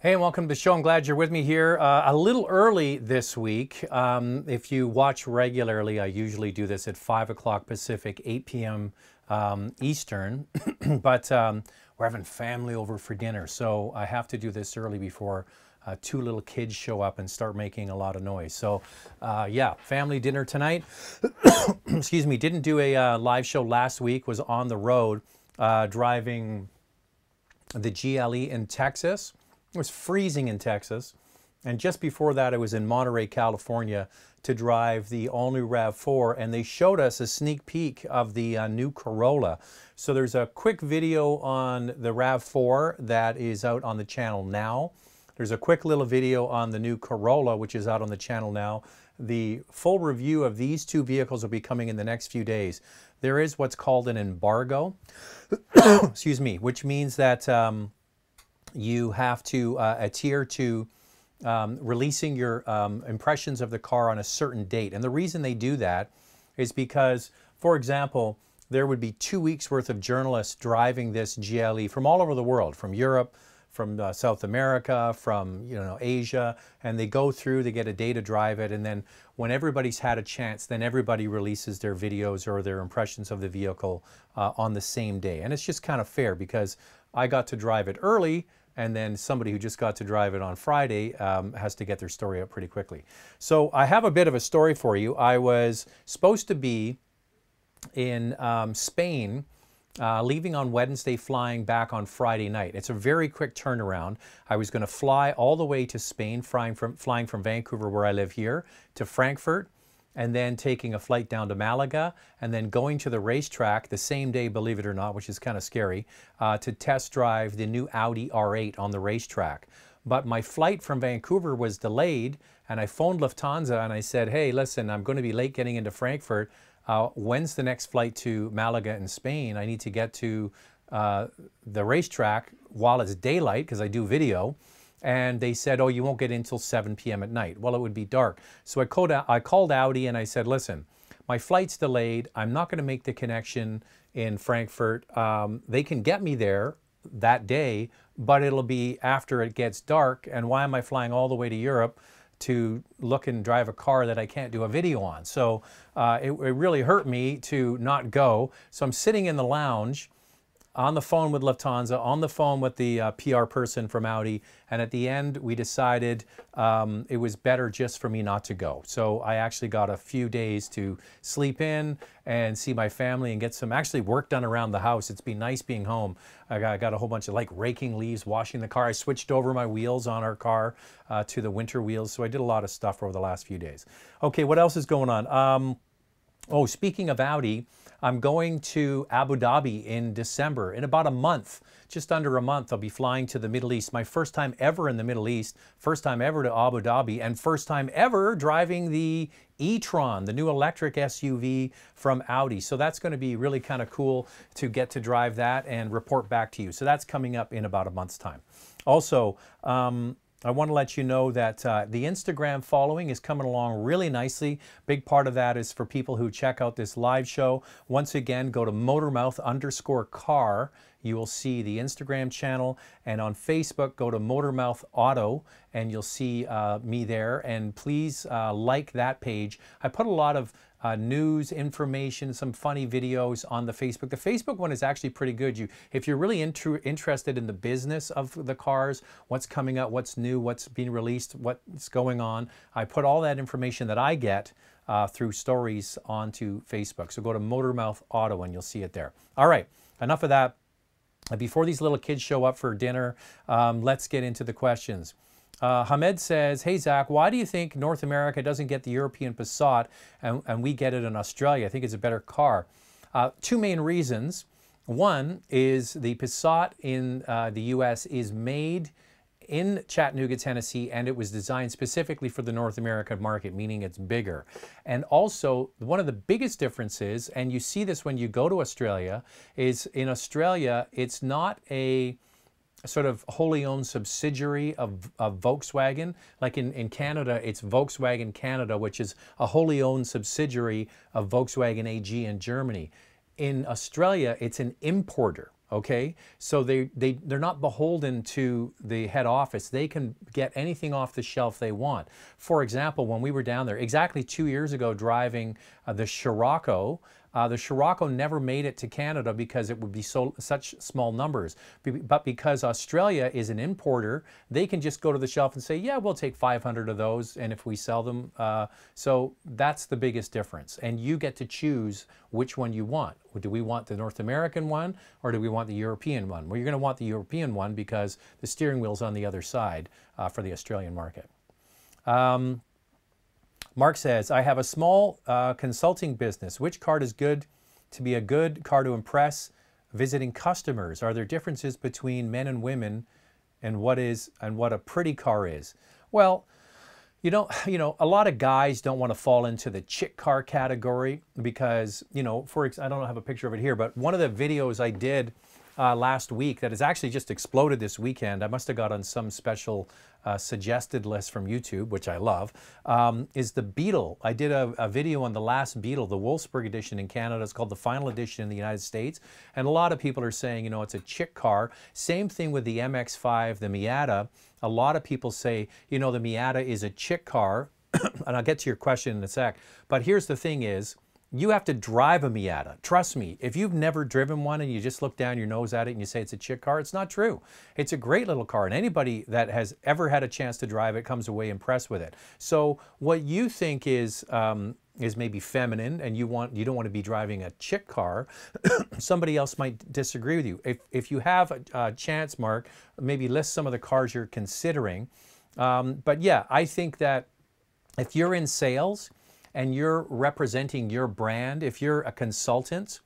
Hey, and welcome to the show. I'm glad you're with me here. A little early this week. If you watch regularly, I usually do this at 5 o'clock Pacific, 8 p.m. Eastern. But we're having family over for dinner, so I have to do this early before two little kids show up and start making a lot of noise. So yeah, family dinner tonight. Excuse me, didn't do a live show last week, was on the road driving the GLE in Texas. It was freezing in Texas, and just before that I was in Monterey, California to drive the all-new RAV4, and they showed us a sneak peek of the new Corolla. So there's a quick video on the RAV4 that is out on the channel now. There's a quick little video on the new Corolla, which is out on the channel now. The full review of these two vehicles will be coming in the next few days. There is what's called an embargo, excuse me, which means that you have to adhere to releasing your impressions of the car on a certain date. And the reason they do that is because, for example, there would be 2 weeks worth of journalists driving this GLE from all over the world, from Europe, from South America, from Asia, and they go through, they get a day to drive it, and then when everybody's had a chance, then everybody releases their videos or their impressions of the vehicle on the same day. And it's just kind of fair because I got to drive it early, and then somebody who just got to drive it on Friday has to get their story out pretty quickly. So I have a bit of a story for you. I was supposed to be in Spain, leaving on Wednesday, flying back on Friday night. It's a very quick turnaround. I was going to fly all the way to Spain, flying from Vancouver, where I live here, to Frankfurt, and then taking a flight down to Malaga, and then going to the racetrack the same day, believe it or not, which is kind of scary, to test drive the new Audi R8 on the racetrack. But my flight from Vancouver was delayed, and I phoned Lufthansa and I said, hey, listen, I'm going to be late getting into Frankfurt. When's the next flight to Malaga in Spain? I need to get to the racetrack while it's daylight, because I do video. And they said, oh, you won't get in until 7 p.m. at night. Well, it would be dark. So I called Audi and I said, listen, my flight's delayed. I'm not going to make the connection in Frankfurt. They can get me there that day, but it'll be after it gets dark. And why am I flying all the way to Europe to look and drive a car that I can't do a video on? So it really hurt me to not go. So I'm sitting in the lounge on the phone with Lufthansa, on the phone with the PR person from Audi, and at the end we decided it was better just for me not to go. So I actually got a few days to sleep in and see my family and get some actually work done around the house. It's been nice being home. I got a whole bunch of raking leaves, washing the car. I switched over my wheels on our car to the winter wheels, so I did a lot of stuff over the last few days. Okay, what else is going on? Oh, speaking of Audi, I'm going to Abu Dhabi in December. In about a month, just under a month, I'll be flying to the Middle East. My first time ever in the Middle East, first time ever to Abu Dhabi, and first time ever driving the e-tron, the new electric SUV from Audi. So that's going to be really kind of cool to get to drive that and report back to you. So that's coming up in about a month's time. Also, I want to let you know that the Instagram following is coming along really nicely. Big part of that is for people who check out this live show. Once again, go to Motormouth_car. You will see the Instagram channel, and on Facebook, go to Motormouth Auto, and you'll see me there. And please like that page. I put a lot of news, information, some funny videos on the Facebook. The Facebook one is actually pretty good. If you're really interested in the business of the cars, what's coming up, what's new, what's being released, what's going on, I put all that information that I get through stories onto Facebook. So go to Motormouth Auto and you'll see it there. All right, enough of that. Before these little kids show up for dinner, let's get into the questions. Hamed says, hey Zach, why do you think North America doesn't get the European Passat and we get it in Australia? I think it's a better car. Two main reasons. One is the Passat in the US is made in Chattanooga, Tennessee, and it was designed specifically for the North American market, meaning it's bigger. And also, one of the biggest differences, and you see this when you go to Australia, is in Australia, it's not a sort of wholly owned subsidiary of Volkswagen. Like in Canada, it's Volkswagen Canada, which is a wholly owned subsidiary of Volkswagen AG in Germany. In Australia, it's an importer. okay? So they're not beholden to the head office. They can get anything off the shelf they want. For example, when we were down there, exactly 2 years ago driving the Scirocco never made it to Canada because it would be such small numbers. But because Australia is an importer, they can just go to the shelf and say, yeah, we'll take 500 of those, and if we sell them, so that's the biggest difference. And you get to choose which one you want. Do we want the North American one, or do we want the European one? Well, you're going to want the European one because the steering wheel's on the other side for the Australian market. Mark says, I have a small consulting business. Which card is good to be a good car to impress visiting customers? Are there differences between men and women and what a pretty car is? Well, you know, a lot of guys don't want to fall into the chick car category because, I don't have a picture of it here, but one of the videos I did last week that has actually just exploded this weekend, I must have got on some special suggested list from YouTube, which I love, is the Beetle. I did a video on the last Beetle, the Wolfsburg edition in Canada. It's called the final edition in the United States. And a lot of people are saying, it's a chick car. Same thing with the MX-5, the Miata. A lot of people say, the Miata is a chick car. And I'll get to your question in a sec. But here's the thing is, you have to drive a Miata. Trust me, if you've never driven one and you just look down your nose at it and you say it's a chick car, it's not true. It's a great little car, and anybody that has ever had a chance to drive it comes away impressed with it. So what you think is maybe feminine and you don't want to be driving a chick car, somebody else might disagree with you. If you have a chance, Mark, maybe list some of the cars you're considering. But yeah, I think that if you're in sales, and you're representing your brand, if you're a consultant,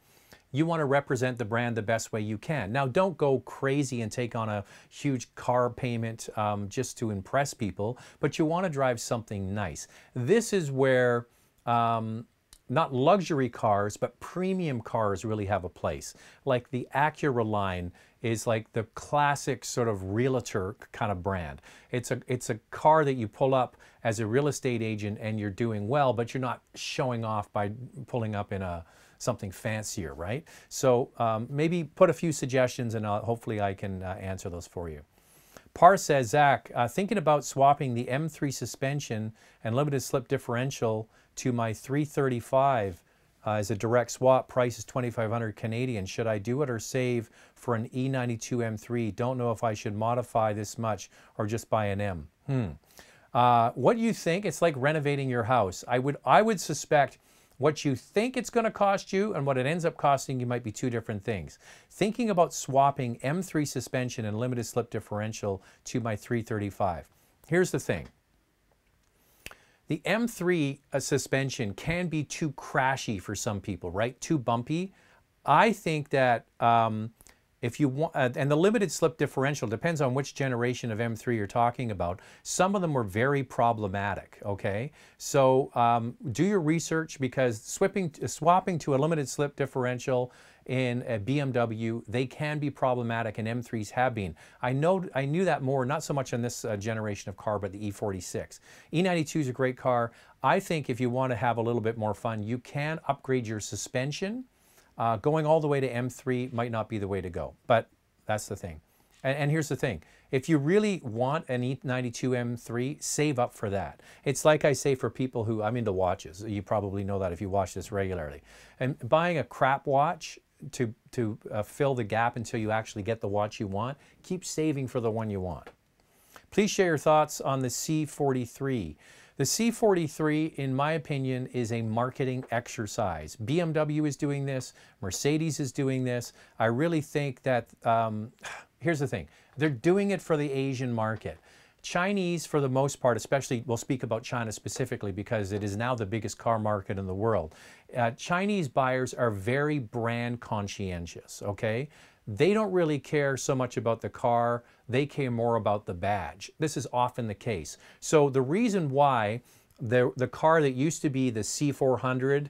you want to represent the brand the best way you can. Now, don't go crazy and take on a huge car payment just to impress people, but you want to drive something nice. This is where not luxury cars, but premium cars really have a place. Like the Acura line is like the classic sort of realtor kind of brand. It's a car that you pull up as a real estate agent and you're doing well, but you're not showing off by pulling up in something fancier, right? So maybe put a few suggestions and hopefully I can answer those for you. Par says, Zach, thinking about swapping the M3 suspension and limited slip differential to my 335 as a direct swap. Price is 2,500 Canadian. Should I do it or save for an E92 M3? Don't know if I should modify this much or just buy an M. What do you think? It's like renovating your house. I would suspect what you think it's going to cost you and what it ends up costing you might be two different things. Thinking about swapping M3 suspension and limited slip differential to my 335. Here's the thing. The M3 suspension can be too crashy for some people, right? Too bumpy. I think that if you want, and the limited slip differential depends on which generation of M3 you're talking about. Some of them were very problematic, okay? So do your research because swapping to a limited slip differential in a BMW, they can be problematic, and M3s have been. I knew that more, not so much on this generation of car, but the E46. E92 is a great car. I think if you want to have a little bit more fun, you can upgrade your suspension. Going all the way to M3 might not be the way to go, but that's the thing. And here's the thing. If you really want an E92 M3, save up for that. It's like I say for people who, I'm into watches. You probably know that if you watch this regularly. And buying a crap watch to fill the gap until you actually get the watch you want, keep saving for the one you want. Please share your thoughts on the C43. The C43, in my opinion, is a marketing exercise. BMW is doing this. Mercedes is doing this. I really think that, here's the thing. They're doing it for the Asian market. Chinese, for the most part, especially, we'll speak about China specifically because it is now the biggest car market in the world. Chinese buyers are very brand conscientious, okay? They don't really care so much about the car, they care more about the badge. This is often the case. So the reason why the car that used to be the C400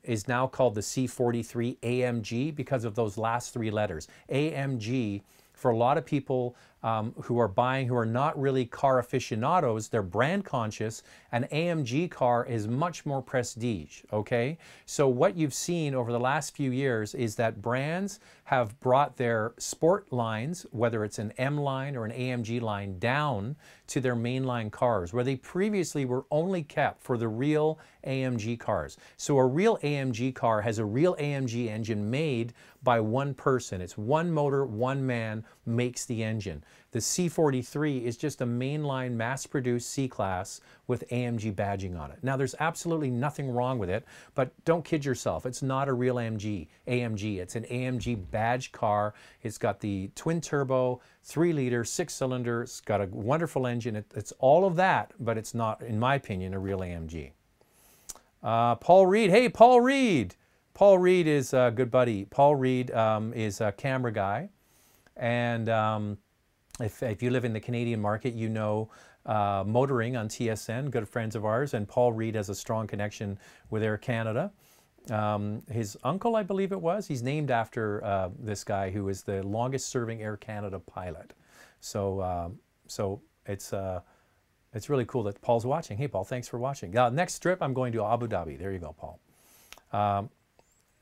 is now called the C43 AMG because of those last three letters. AMG, for a lot of people, who are buying, who are not really car aficionados, they're brand conscious. An AMG car is much more prestige, okay? So what you've seen over the last few years is that brands have brought their sport lines, whether it's an M line or an AMG line, down to their mainline cars, where they previously were only kept for the real AMG cars. So a real AMG car has a real AMG engine made by one person. It's one motor, one man makes the engine. The C43 is just a mainline mass-produced C-Class with AMG badging on it. Now, there's absolutely nothing wrong with it, but don't kid yourself. It's not a real AMG. It's an AMG badge car. It's got the twin-turbo, 3-liter, 6-cylinder. It's got a wonderful engine. It's all of that, but it's not, in my opinion, a real AMG. Paul Reed. Hey, Paul Reed. Paul Reed is a good buddy. Paul Reed is a camera guy. And if you live in the Canadian market, you know Motoring on TSN, good friends of ours. And Paul Reed has a strong connection with Air Canada. His uncle, I believe it was, he's named after this guy who is the longest serving Air Canada pilot. So, it's really cool that Paul's watching. Hey, Paul, thanks for watching. Next trip, I'm going to Abu Dhabi. There you go, Paul.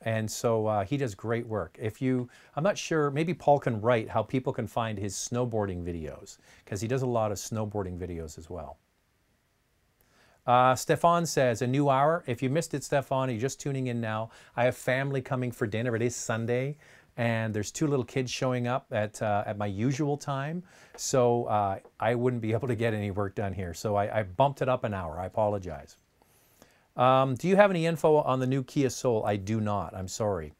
And so he does great work. I'm not sure, maybe Paul can write how people can find his snowboarding videos, because he does a lot of snowboarding videos as well. Stefan says, a new hour. If you missed it, Stefan, you're just tuning in now. I have family coming for dinner. It is Sunday, and there's 2 little kids showing up at my usual time. So I wouldn't be able to get any work done here. So I bumped it up an hour. I apologize. Do you have any info on the new Kia Soul? I do not. I'm sorry.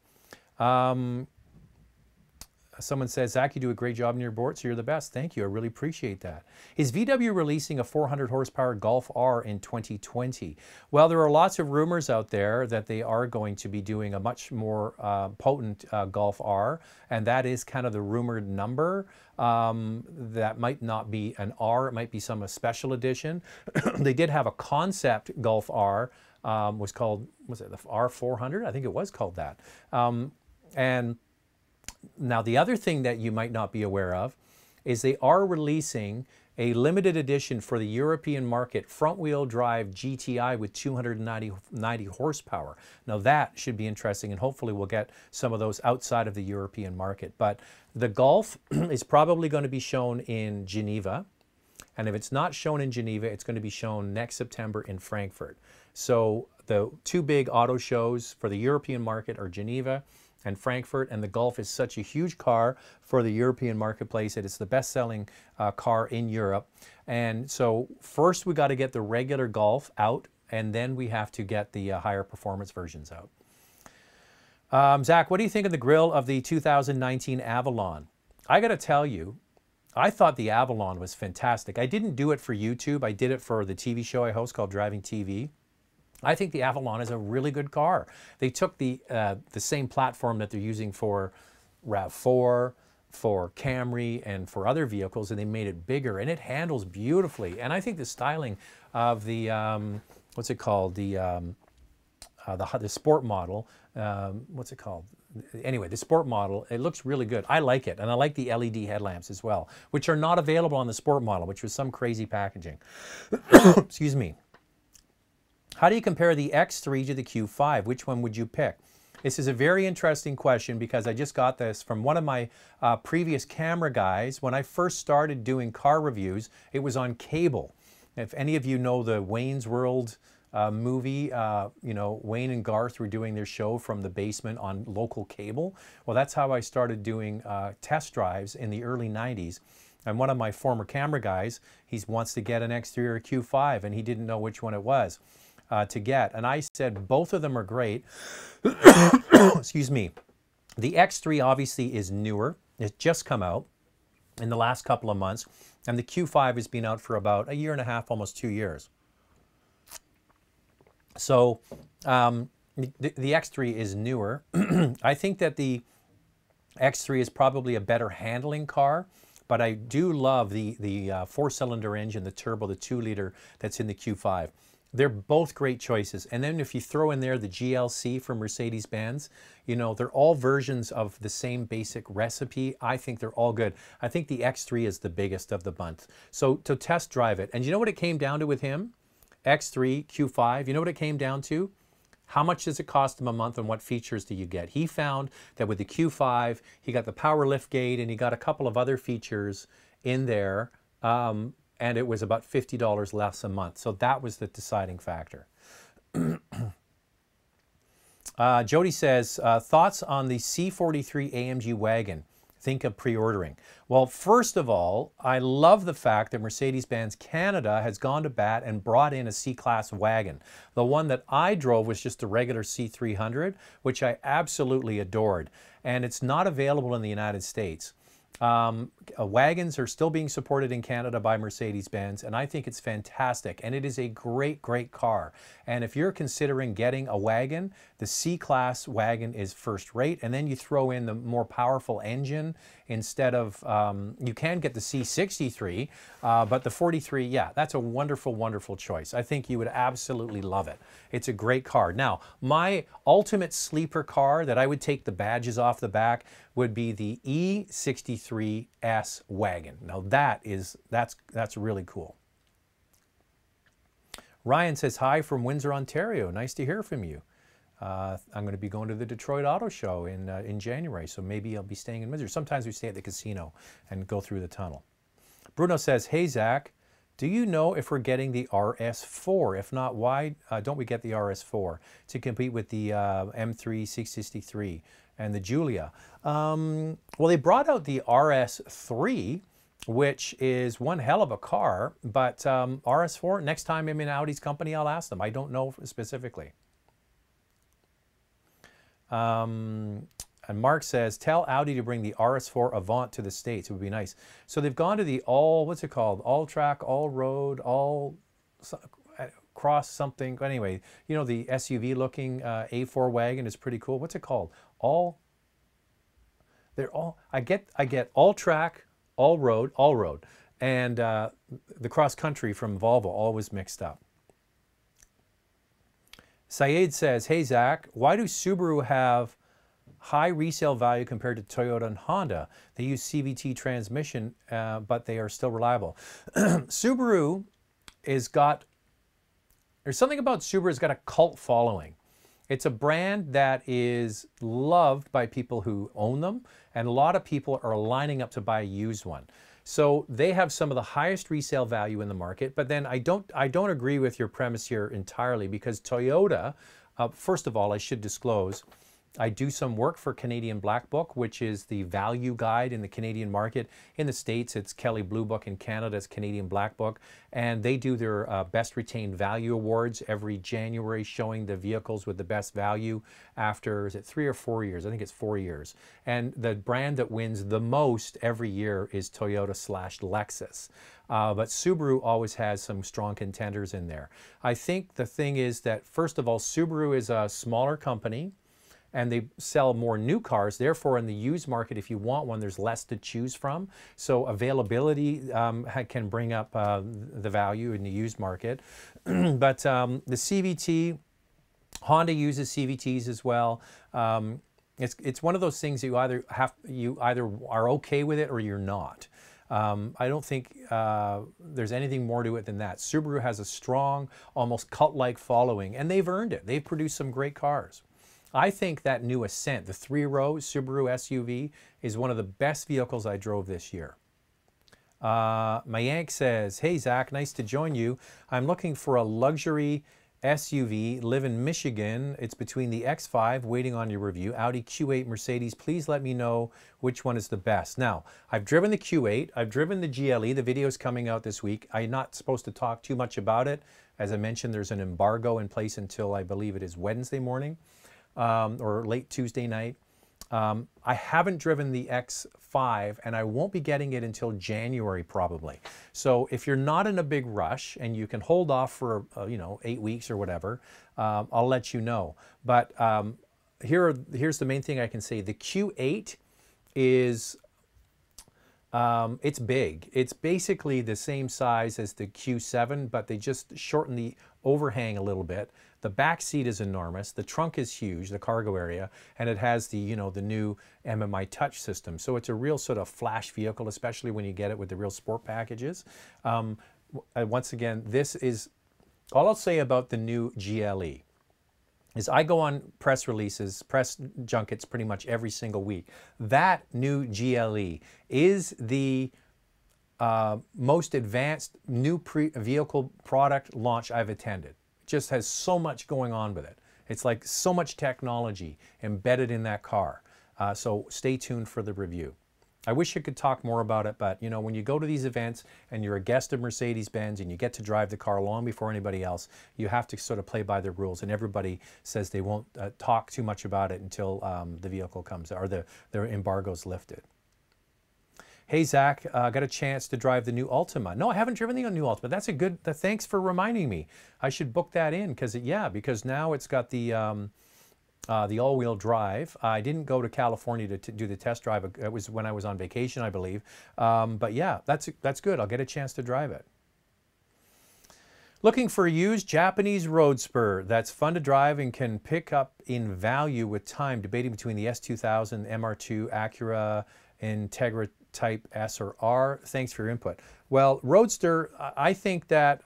Someone says, Zach, you do a great job in your board, so you're the best. Thank you. I really appreciate that. Is VW releasing a 400 horsepower Golf R in 2020? Well, there are lots of rumors out there that they are going to be doing a much more potent Golf R, and that is kind of the rumored number. That might not be an R, it might be some special edition. They did have a concept Golf R, was it the R400? I think it was called that. And now the other thing that you might not be aware of is they are releasing a limited edition for the European market front-wheel drive GTI with 290 horsepower. Now that should be interesting, and hopefully we'll get some of those outside of the European market. But the Golf is probably going to be shown in Geneva. And if it's not shown in Geneva, it's going to be shown next September in Frankfurt. So the 2 big auto shows for the European market are Geneva and Frankfurt, and the Golf is such a huge car for the European marketplace that it's the best-selling car in Europe. And so first we got to get the regular Golf out, and then we have to get the higher performance versions out. Zach, what do you think of the grille of the 2019 Avalon? I got to tell you, I thought the Avalon was fantastic. I didn't do it for YouTube. I did it for the TV show I host called Driving TV. I think the Avalon is a really good car. They took the same platform that they're using for RAV4, for Camry, and for other vehicles, and they made it bigger, and it handles beautifully. And I think the styling of the, what's it called, the sport model, what's it called? Anyway, the sport model, it looks really good. I like it, and I like the LED headlamps as well, which are not available on the sport model, which was some crazy packaging. Excuse me. How do you compare the X3 to the Q5? Which one would you pick? This is a very interesting question because I just got this from one of my previous camera guys. When I first started doing car reviews, it was on cable. If any of you know the Wayne's World movie, you know, Wayne and Garth were doing their show from the basement on local cable. Well, that's how I started doing test drives in the early 90s. And one of my former camera guys, he wants to get an X3 or a Q5, and he didn't know which one it was to get. And I said, both of them are great. Excuse me. The X3 obviously is newer. It's just come out in the last couple of months. And the Q5 has been out for about 1.5 years, almost 2 years. So the X3 is newer. I think that the X3 is probably a better handling car, but I do love the 4-cylinder engine, the turbo, the 2-liter that's in the Q5. They're both great choices. And then if you throw in there the GLC from Mercedes-Benz, you know, they're all versions of the same basic recipe. I think they're all good. I think the X3 is the biggest of the bunch. So to test drive it, and you know what it came down to with him? X3, Q5, you know what it came down to? How much does it cost him a month and what features do you get? He found that with the Q5, he got the power lift gate and he got a couple of other features in there. And it was about $50 less a month. So that was the deciding factor. Jody says, thoughts on the C43 AMG wagon? Think of pre-ordering. Well, first of all, I love the fact that Mercedes-Benz Canada has gone to bat and brought in a C-Class wagon. The one that I drove was just a regular C300, which I absolutely adored. And it's not available in the United States. Wagons are still being supported in Canada by Mercedes-Benz, and I think it's fantastic, and it is a great, great car. And if you're considering getting a wagon, the C-Class wagon is first rate, and then you throw in the more powerful engine instead of, you can get the C63, but the 43, yeah, that's a wonderful, wonderful choice. I think you would absolutely love it. It's a great car. Now, my ultimate sleeper car that I would take the badges off the back would be the E63S wagon. Now that's really cool. Ryan says, hi from Windsor, Ontario. Nice to hear from you. I'm going to be going to the Detroit Auto Show in January, so maybe I'll be staying in Windsor. Sometimes we stay at the casino and go through the tunnel. Bruno says, hey Zach, do you know if we're getting the RS4? If not, why don't we get the RS4 to compete with the M3 663 and the Giulia? Well, they brought out the RS3, which is one hell of a car, but RS4, next time I'm in Audi's company, I'll ask them. I don't know specifically. And Mark says, tell Audi to bring the RS4 Avant to the States. It would be nice. So they've gone to the what's it called? All track, all road, all cross something. Anyway, you know, the SUV looking A4 wagon is pretty cool. What's it called? They're all, I get all track, all road, and the cross country from Volvo, always mixed up. Syed says, hey Zach, why do Subaru have high resale value compared to Toyota and Honda? They use CVT transmission, but they are still reliable. Subaru there's something about Subaru's got a cult following. It's a brand that is loved by people who own them, and a lot of people are lining up to buy a used one. So they have some of the highest resale value in the market, but then I don't agree with your premise here entirely, because Toyota, first of all, I should disclose, I do some work for Canadian Black Book, which is the value guide in the Canadian market. In the States, it's Kelley Blue Book. In Canada, it's Canadian Black Book. And they do their Best Retained Value Awards every January, showing the vehicles with the best value after, is it 3 or 4 years? I think it's 4 years. And the brand that wins the most every year is Toyota/Lexus. But Subaru always has some strong contenders in there. I think the thing is that, first of all, Subaru is a smaller company, and they sell more new cars. Therefore, in the used market, if you want one, there's less to choose from. So availability can bring up the value in the used market. But the CVT, Honda uses CVTs as well. It's one of those things that you either are okay with it or you're not. I don't think there's anything more to it than that. Subaru has a strong, almost cult-like following, and they've earned it. They've produced some great cars. I think that new Ascent, the 3-row Subaru SUV, is one of the best vehicles I drove this year. Mayank says, hey Zach, nice to join you. I'm looking for a luxury SUV, live in Michigan. It's between the X5, waiting on your review, Audi Q8, Mercedes. Please let me know which one is the best. Now, I've driven the Q8, I've driven the GLE. The video's coming out this week. I'm not supposed to talk too much about it. As I mentioned, there's an embargo in place until I believe it is Wednesday morning. Or late Tuesday night. I haven't driven the X5, and I won't be getting it until January probably. So if you're not in a big rush and you can hold off for 8 weeks or whatever, I'll let you know. But here's the main thing I can say. The Q8 is it's big. It's basically the same size as the Q7, but they just shorten the overhang a little bit. The back seat is enormous. The trunk is huge, the cargo area, and it has the, the new MMI touch system. So it's a real sort of flash vehicle, especially when you get it with the real sport packages. Once again, this is all I'll say about the new GLE. Is I go on press releases, press junkets pretty much every single week. That new GLE is the most advanced new vehicle product launch I've attended. It just has so much going on with it. It's like so much technology embedded in that car. So stay tuned for the review. I wish I could talk more about it, but when you go to these events and you're a guest of Mercedes-Benz and you get to drive the car long before anybody else, you have to sort of play by the rules, and everybody says they won't talk too much about it until the vehicle comes, or their embargo's lifted. Hey Zach, got a chance to drive the new Altima. No, I haven't driven the new Altima. That's a good, thanks for reminding me. I should book that in because now it's got the all-wheel drive. I didn't go to California to do the test drive. It was when I was on vacation, I believe. But yeah, that's good. I'll get a chance to drive it. Looking for a used Japanese road spur that's fun to drive and can pick up in value with time. Debating between the S2000, MR2, Acura, Integra Type S or R. Thanks for your input. Well, Roadster, I think that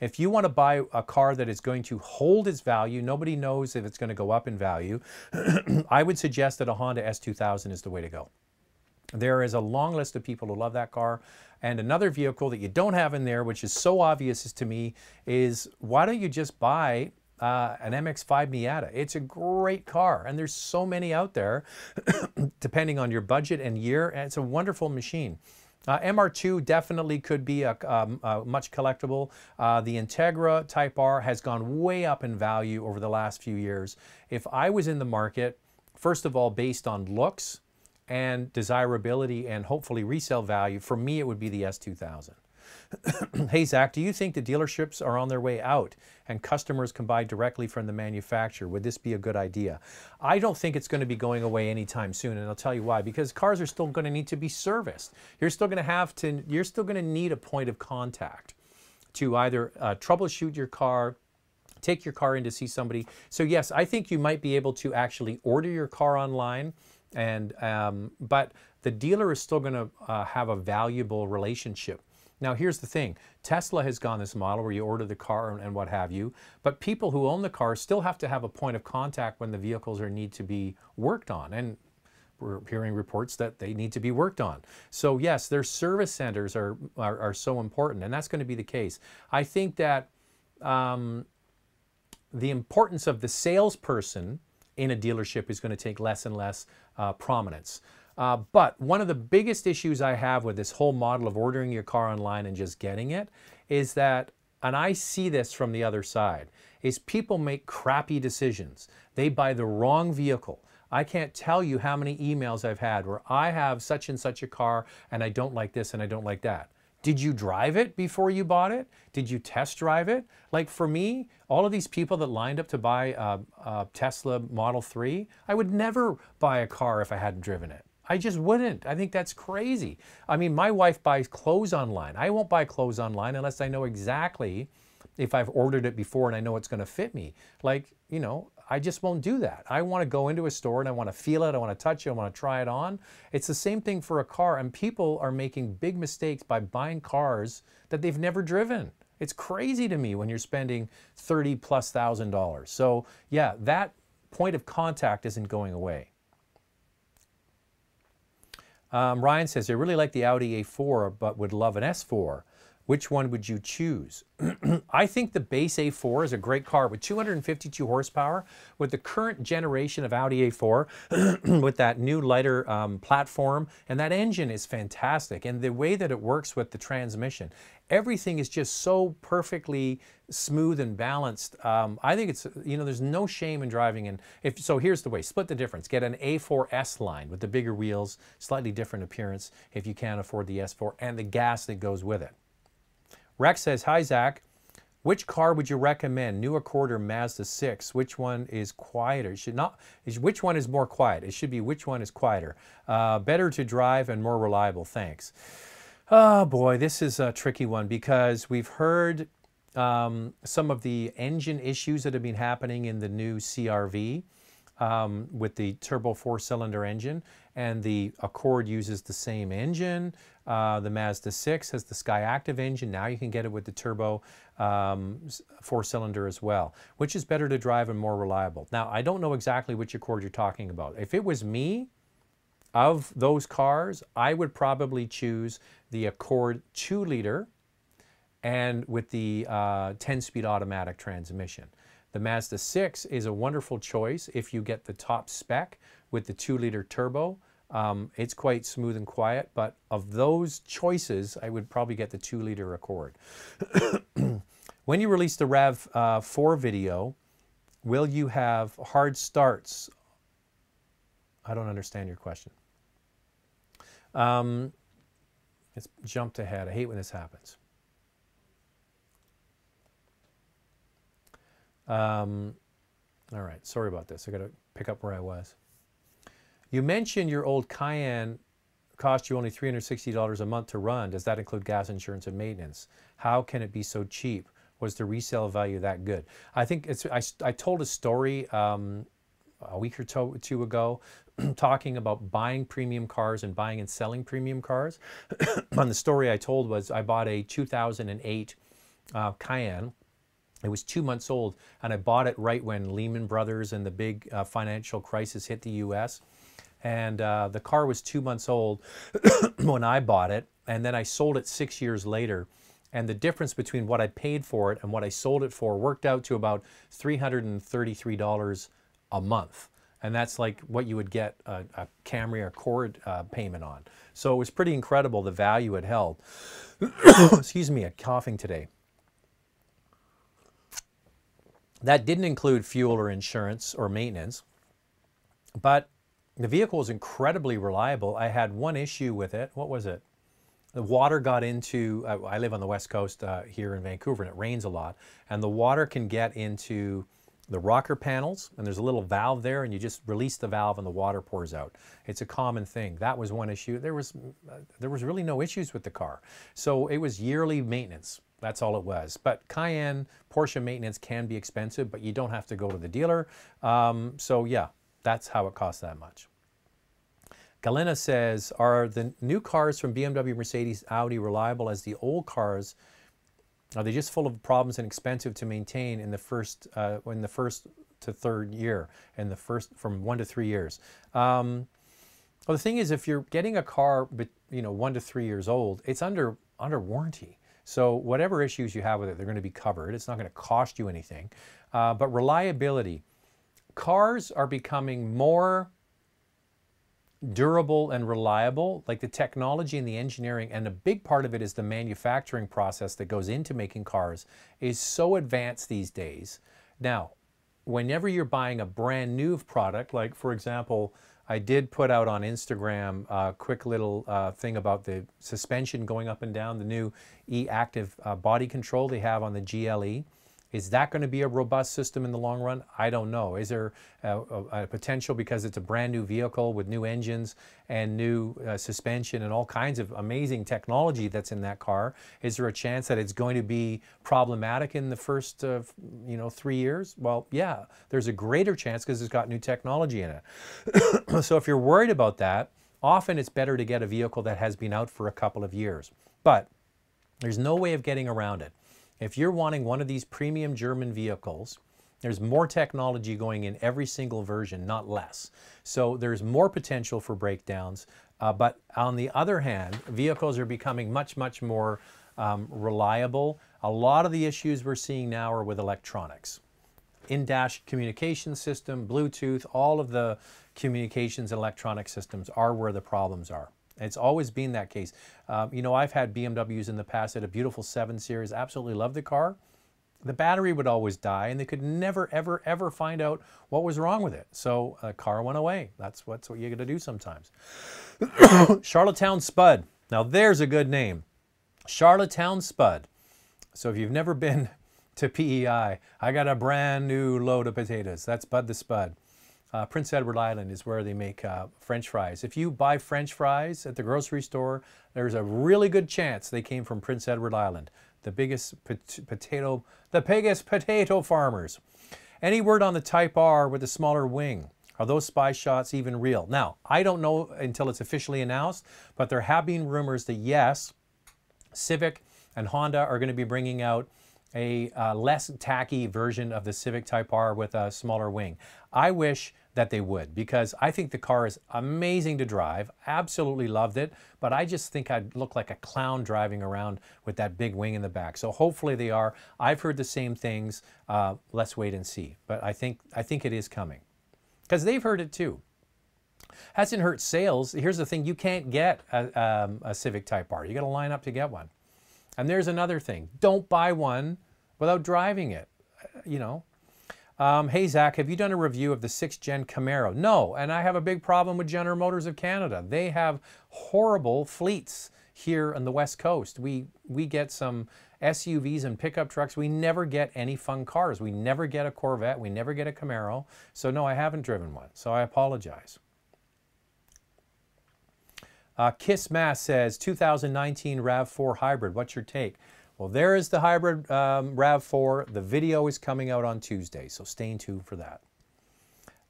if you want to buy a car that is going to hold its value, nobody knows if it's going to go up in value, I would suggest that a Honda S2000 is the way to go. There is a long list of people who love that car. And another vehicle that you don't have in there, which is so obvious to me, is why don't you just buy an MX-5 Miata? It's a great car, and there's so many out there, depending on your budget and year, and it's a wonderful machine. MR2 definitely could be a much collectible. The Integra Type R has gone way up in value over the last few years. If I was in the market, first of all, based on looks and desirability and hopefully resale value, for me it would be the S2000. Hey Zach, do you think the dealerships are on their way out and customers can buy directly from the manufacturer? Would this be a good idea? I don't think it's going to be going away anytime soon, and I'll tell you why. Because cars are still going to need to be serviced. You're still going to need a point of contact to either troubleshoot your car, take your car in to see somebody. So yes, I think you might be able to actually order your car online, and but the dealer is still going to have a valuable relationship. Now here's the thing, Tesla has gone this model where you order the car and what have you, but people who own the car still have to have a point of contact when the vehicles need to be worked on, and we're hearing reports that they need to be worked on. So yes, their service centers are so important, and that's going to be the case. I think that the importance of the salesperson in a dealership is going to take less and less prominence. But one of the biggest issues I have with this whole model of ordering your car online and just getting it is that, and I see this from the other side, is people make crappy decisions. They buy the wrong vehicle. I can't tell you how many emails I've had where I have such and such a car and I don't like this and I don't like that. Did you drive it before you bought it? Did you test drive it? Like for me, all of these people that lined up to buy a Tesla Model 3, I would never buy a car if I hadn't driven it. I just wouldn't. I think that's crazy. I mean, my wife buys clothes online. I won't buy clothes online unless I know exactly if I've ordered it before and I know it's going to fit me. Like, I just won't do that. I want to go into a store and I want to feel it, I want to touch it, I want to try it on. It's the same thing for a car, and people are making big mistakes by buying cars that they've never driven. It's crazy to me when you're spending $30,000+. So yeah, that point of contact isn't going away. Ryan says, I really like the Audi A4, but would love an S4. Which one would you choose? I think the base A4 is a great car with 252 horsepower. With the current generation of Audi A4, with that new lighter platform, and that engine is fantastic. And the way that it works with the transmission, everything is just so perfectly smooth and balanced. I think it's, there's no shame in driving. And so here's the way, split the difference. Get an A4S line with the bigger wheels, slightly different appearance if you can't afford the S4, and the gas that goes with it. Rex says, hi Zach, which car would you recommend, new Accord or Mazda 6? Which one is quieter? It should not, which one is more quiet? It should be which one is quieter. Better to drive and more reliable, thanks. Oh boy, this is a tricky one because we've heard some of the engine issues that have been happening in the new CR-V with the turbo 4-cylinder engine, and the Accord uses the same engine. The Mazda 6 has the Skyactiv engine. Now you can get it with the turbo 4-cylinder as well, which is better to drive and more reliable. Now, I don't know exactly which Accord you're talking about. If it was me, of those cars, I would probably choose the Accord 2-liter and with the 10-speed automatic transmission. The Mazda 6 is a wonderful choice if you get the top spec with the 2-liter turbo. It's quite smooth and quiet, but of those choices, I would probably get the 2-liter Accord. When you release the RAV4 video, will you have hard starts? I don't understand your question. It's jumped ahead. I hate when this happens. All right, sorry about this. I got to pick up where I was. You mentioned your old Cayenne cost you only $360 a month to run. Does that include gas, insurance, and maintenance? How can it be so cheap? Was the resale value that good? I think it's. I told a story a week or two ago talking about buying premium cars and buying and selling premium cars. And the story I told was I bought a 2008 Cayenne. It was 2 months old, and I bought it right when Lehman Brothers and the big financial crisis hit the U.S. And the car was 2 months old when I bought it, and then I sold it 6 years later. And the difference between what I paid for it and what I sold it for worked out to about $333 a month. And that's like what you would get a Camry or Accord payment on. So it was pretty incredible, the value it held. Excuse me, I'm coughing today. That didn't include fuel or insurance or maintenance, but the vehicle was incredibly reliable. I had one issue with it. What was it? The water got into, I live on the West Coast here in Vancouver, and it rains a lot, and the water can get into the rocker panels, and there's a little valve there, and you just release the valve and the water pours out. It's a common thing. That was one issue. There was really no issues with the car. So it was yearly maintenance. That's all it was. But Cayenne, Porsche maintenance can be expensive, but you don't have to go to the dealer. So yeah, that's how it costs that much. Galena says, are the new cars from BMW, Mercedes, Audi reliable as the old cars? Are they just full of problems and expensive to maintain in the first to third year, and from 1 to 3 years? Well, the thing is, if you're getting a car, 1 to 3 years old, it's under warranty. So whatever issues you have with it, they're going to be covered. It's not going to cost you anything. But reliability, cars are becoming more durable and reliable, like the technology and the engineering, and a big part of it is the manufacturing process that goes into making cars is so advanced these days. Now, whenever you're buying a brand new product, like for example, I did put out on Instagram a quick little thing about the suspension going up and down, the new e-active body control they have on the GLE. Is that going to be a robust system in the long run? I don't know. Is there a potential, because it's a brand new vehicle with new engines and new suspension and all kinds of amazing technology that's in that car? Is there a chance that it's going to be problematic in the first 3 years? Well, yeah, there's a greater chance because it's got new technology in it. So if you're worried about that, often it's better to get a vehicle that has been out for a couple of years. But there's no way of getting around it. If you're wanting one of these premium German vehicles, there's more technology going in every single version, not less. So there's more potential for breakdowns. But on the other hand, vehicles are becoming much, much more reliable. A lot of the issues we're seeing now are with electronics. In-dash communication system, Bluetooth, all of the communications and electronic systems are where the problems are. It's always been that case. I've had BMWs in the past. I had a beautiful 7 Series, absolutely loved the car. The battery would always die, and they could never, ever, ever find out what was wrong with it. So the car went away. That's what you got to do sometimes. Charlottetown Spud. Now there's a good name. Charlottetown Spud. So if you've never been to PEI, I got a brand new load of potatoes. That's Bud the Spud. Prince Edward Island is where they make French fries. If you buy French fries at the grocery store, there's a really good chance they came from Prince Edward Island. the biggest potato farmers. Any word on the Type R with the smaller wing? Are those spy shots even real? Now, I don't know until it's officially announced, but there have been rumors that yes, Civic and Honda are going to be bringing out a less tacky version of the Civic Type R with a smaller wing. I wish that they would, because I think the car is amazing to drive. Absolutely loved it, but I just think I'd look like a clown driving around with that big wing in the back. So hopefully they are. I've heard the same things. Let's wait and see. But I think it is coming, because they've heard it too. Hasn't hurt sales. Here's the thing: you can't get a Civic Type R. You got to line up to get one. And there's another thing: don't buy one without driving it. You know. Hey Zach, have you done a review of the 6th Gen Camaro? No, and I have a big problem with General Motors of Canada. They have horrible fleets here on the West Coast. We get some SUVs and pickup trucks. We never get any fun cars. We never get a Corvette. We never get a Camaro. So no, I haven't driven one. So I apologize. Kiss Mass says 2019 RAV4 hybrid. What's your take? Well, there is the hybrid RAV4. The video is coming out on Tuesday, so stay tuned for that.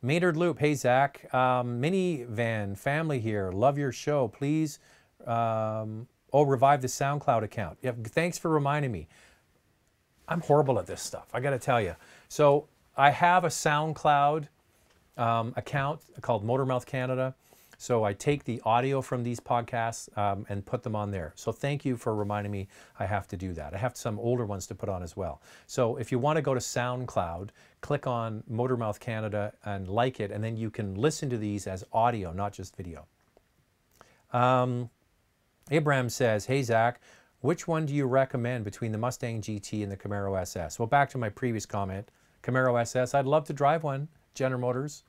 Maynard Loop, hey Zach, minivan family here. Love your show. Please, revive the SoundCloud account. Yeah, thanks for reminding me. I'm horrible at this stuff, I got to tell you. So I have a SoundCloud account called Motormouth Canada. So I take the audio from these podcasts and put them on there. So thank you for reminding me I have to do that. I have some older ones to put on as well. So if you want to go to SoundCloud, click on Motormouth Canada and like it, and then you can listen to these as audio, not just video. Abraham says, hey Zach, which one do you recommend between the Mustang GT and the Camaro SS? Well, back to my previous comment, Camaro SS, I'd love to drive one, General Motors.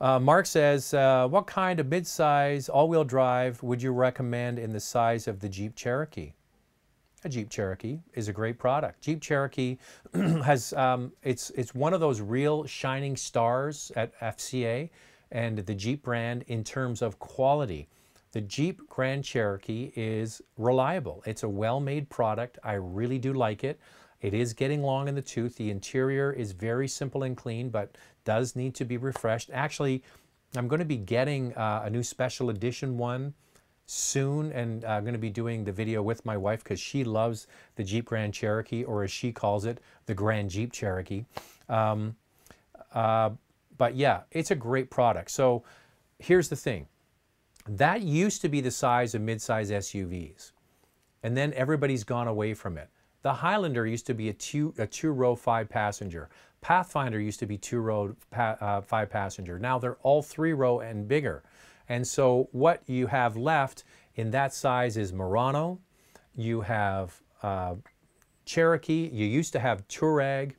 Mark says, what kind of mid-size all-wheel drive would you recommend in the size of the Jeep Cherokee? A Jeep Cherokee is a great product. Jeep Cherokee has, it's one of those real shining stars at FCA and the Jeep brand in terms of quality. The Jeep Grand Cherokee is reliable. It's a well-made product. I really do like it. It is getting long in the tooth. The interior is very simple and clean, but does need to be refreshed. Actually, I'm going to be getting a new special edition one soon, and I'm going to be doing the video with my wife because she loves the Jeep Grand Cherokee, or as she calls it, the Grand Jeep Cherokee. But yeah, it's a great product. So here's the thing. That used to be the size of mid-size SUVs, and then everybody's gone away from it. The Highlander used to be a two-row 5-passenger. Pathfinder used to be 2-row 5-passenger. Now they're all 3-row and bigger. And so what you have left in that size is Murano. You have Cherokee. You used to have Touareg.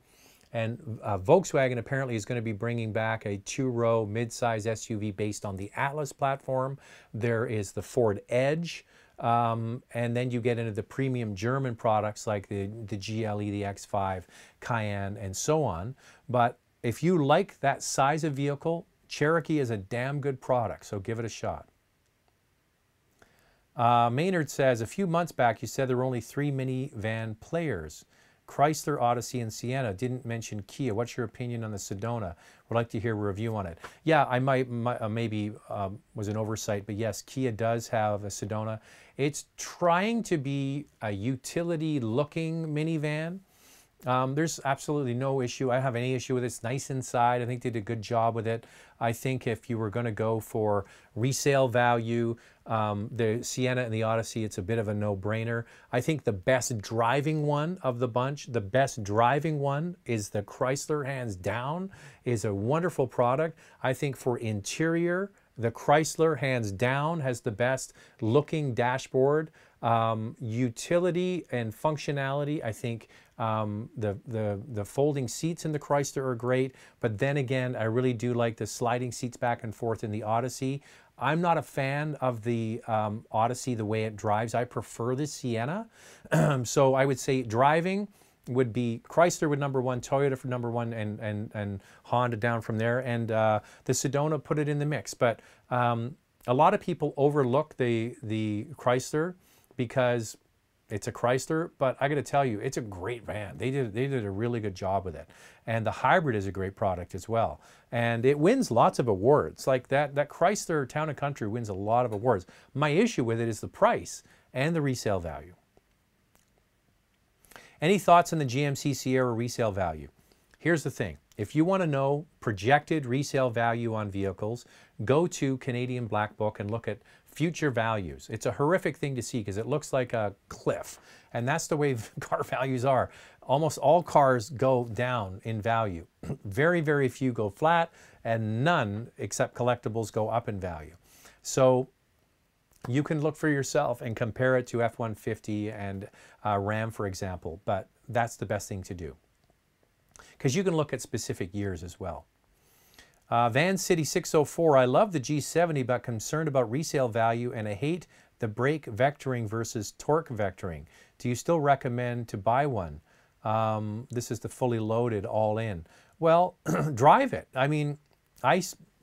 And Volkswagen apparently is going to be bringing back a 2-row mid-size SUV based on the Atlas platform. There is the Ford Edge. And then you get into the premium German products like the GLE, the X5, Cayenne, and so on. But if you like that size of vehicle, Cherokee is a damn good product, so give it a shot. Maynard says, a few months back you said there were only 3 minivan players. Chrysler, Odyssey, and Sienna. Didn't mention Kia. What's your opinion on the Sedona? Would like to hear a review on it. Yeah, I maybe was an oversight, but yes, Kia does have a Sedona. It's trying to be a utility-looking minivan. There's absolutely no issue. I don't have any issue with it. It's nice inside. I think they did a good job with it. I think if you were going to go for resale value, the Sienna and the Odyssey, it's a bit of a no-brainer. I think the best driving one of the bunch, the best driving one is the Chrysler, hands down, is a wonderful product. I think for interior, the Chrysler, hands down, has the best looking dashboard. Utility and functionality, I think the folding seats in the Chrysler are great, but then again, I really do like the sliding seats back and forth in the Odyssey. I'm not a fan of the Odyssey, the way it drives. I prefer the Sienna. So I would say driving would be Chrysler with #1, Toyota for #1, and Honda down from there. And the Sedona, put it in the mix. But a lot of people overlook the Chrysler because It's a Chrysler, but I got to tell you, it's a great van. They did a really good job with it. And the hybrid is a great product as well. And it wins lots of awards. Like that Chrysler Town & Country wins a lot of awards. My issue with it is the price and the resale value. Any thoughts on the GMC Sierra resale value? Here's the thing. If you want to know projected resale value on vehicles, go to Canadian Black Book and look at future values. It's a horrific thing to see because it looks like a cliff. And that's the way car values are. Almost all cars go down in value. Very, very few go flat, and none, except collectibles, go up in value. So you can look for yourself and compare it to F-150 and Ram, for example, but that's the best thing to do, because you can look at specific years as well. Van City 604, I love the G70, but concerned about resale value, and I hate the brake vectoring versus torque vectoring. Do you still recommend to buy one? This is the fully loaded all-in. Well, drive it. I mean,